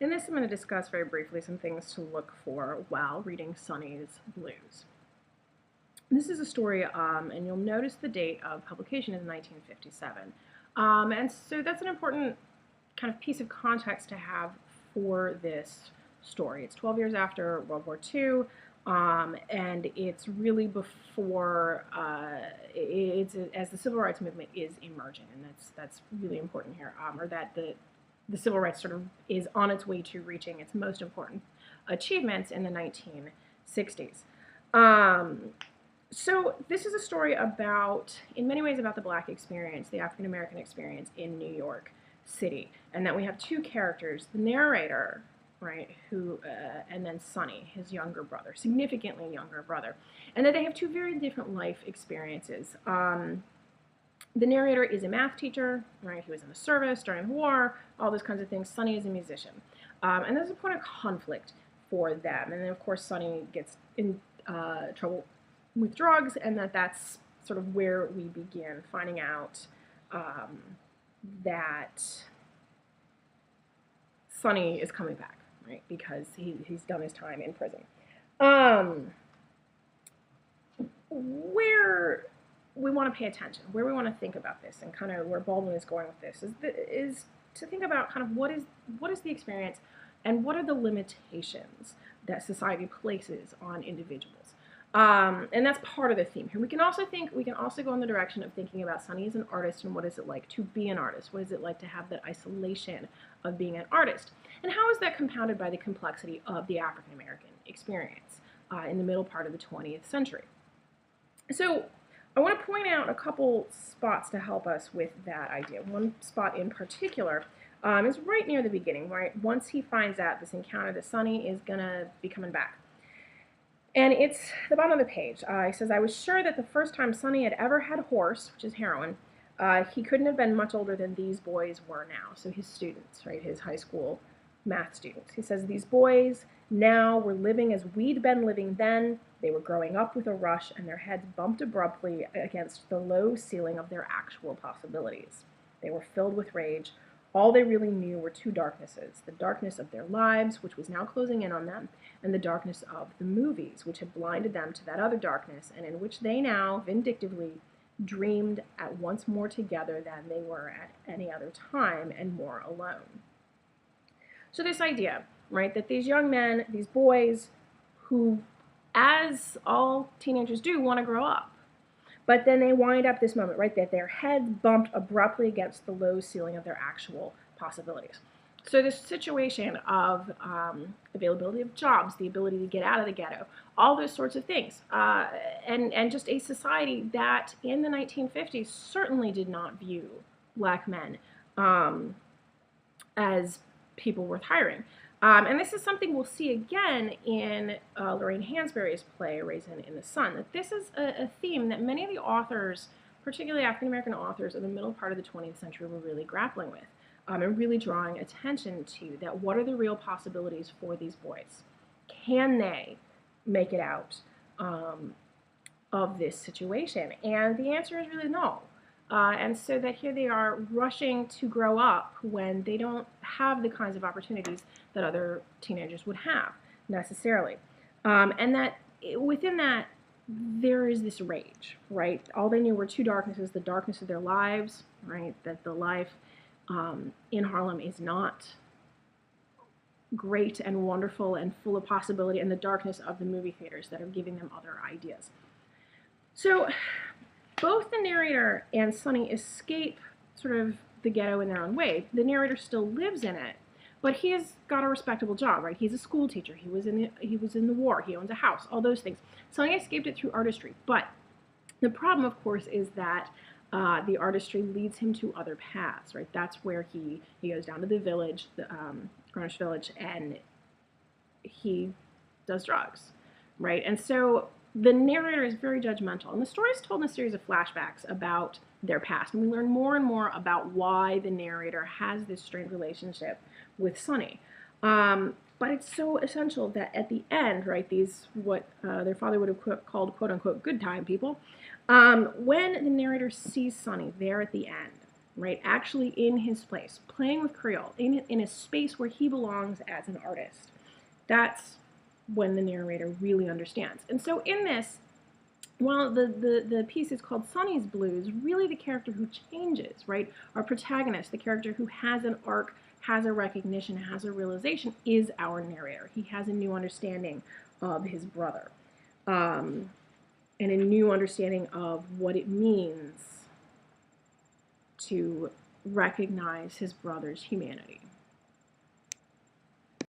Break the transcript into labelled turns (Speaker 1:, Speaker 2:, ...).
Speaker 1: In this, I'm going to discuss very briefly some things to look for while reading Sonnys Blues. This is a story, and you'll notice the date of publication is 1957. And so that's an important kind of piece of context to have for this story. It's 12 years after World War II, and it's really before, it's as the civil rights movement is emerging, and that's really important here, or that the civil rights sort of is on its way to reaching its most important achievements in the 1960s. So this is a story about, in many ways, about the Black experience, the African American experience in New York City, and that we have two characters, the narrator, right, who, and then Sonny, his younger brother, significantly younger brother, and that they have two very different life experiences. The narrator is a math teacher, right? He was in the service during the war, all those kinds of things. Sonny is a musician, and there's a point of conflict for them. And then, of course, Sonny gets in trouble with drugs, and that's sort of where we begin finding out that Sonny is coming back, right? Because he's done his time in prison. Where we want to pay attention, where we want to think about this, and kind of where Baldwin is going with this is to think about kind of what is the experience and what are the limitations that society places on individuals. And that's part of the theme here. We can also go in the direction of thinking about Sonny as an artist and what is it like to be an artist? What is it like to have that isolation of being an artist? And how is that compounded by the complexity of the African American experience in the middle part of the 20th century? So I want to point out a couple spots to help us with that idea. One spot in particular is right near the beginning, right? Once he finds out this encounter that Sonny is going to be coming back. And it's the bottom of the page. He says, I was sure that the first time Sonny had ever had horse, which is heroin, he couldn't have been much older than these boys were now. So his students, right, his high school math students. He says, these boys now were living as we'd been living then. They were growing up with a rush, and their heads bumped abruptly against the low ceiling of their actual possibilities. They were filled with rage. All they really knew were two darknesses, the darkness of their lives, which was now closing in on them, and the darkness of the movies, which had blinded them to that other darkness, and in which they now, vindictively, dreamed at once more together than they were at any other time, and more alone. So this idea, right, that these young men, these boys, who, as all teenagers do, want to grow up, but then they wind up this moment, right, that their heads bumped abruptly against the low ceiling of their actual possibilities. So this situation of availability of jobs, the ability to get out of the ghetto, all those sorts of things, and just a society that in the 1950s certainly did not view Black men as people worth hiring. And this is something we'll see again in Lorraine Hansberry's play, A Raisin in the Sun, that this is a theme that many of the authors, particularly African-American authors of the middle part of the 20th century, were really grappling with, and really drawing attention to, that what are the real possibilities for these boys? Can they make it out of this situation? And the answer is really no. And so that here they are rushing to grow up when they don't have the kinds of opportunities that other teenagers would have necessarily. And that within that, there is this rage, right? All they knew were two darknesses, the darkness of their lives, right? That the life in Harlem is not great and wonderful and full of possibility, and the darkness of the movie theaters that are giving them other ideas. So both the narrator and Sonny escape sort of the ghetto in their own way. The narrator still lives in it, but he has got a respectable job, right? He's a school teacher. He was in the war. He owns a house. All those things. Sonny escaped it through artistry, but the problem, of course, is that the artistry leads him to other paths, right? That's where he goes down to the village, the Greenwich Village, and he does drugs, right? And so the narrator is very judgmental, and the story is told in a series of flashbacks about their past, and we learn more and more about why the narrator has this strained relationship with Sonny. But it's so essential that at the end, right, these, what their father would have called, quote-unquote, good time people, when the narrator sees Sonny there at the end, right? Actually in his place, playing with Creole, in a space where he belongs as an artist. That's when the narrator really understands. And so in this, while the piece is called Sonnys Blues, really the character who changes, right? Our protagonist, the character who has an arc, has a recognition, has a realization, is our narrator. He has a new understanding of his brother, and a new understanding of what it means to recognize his brother's humanity.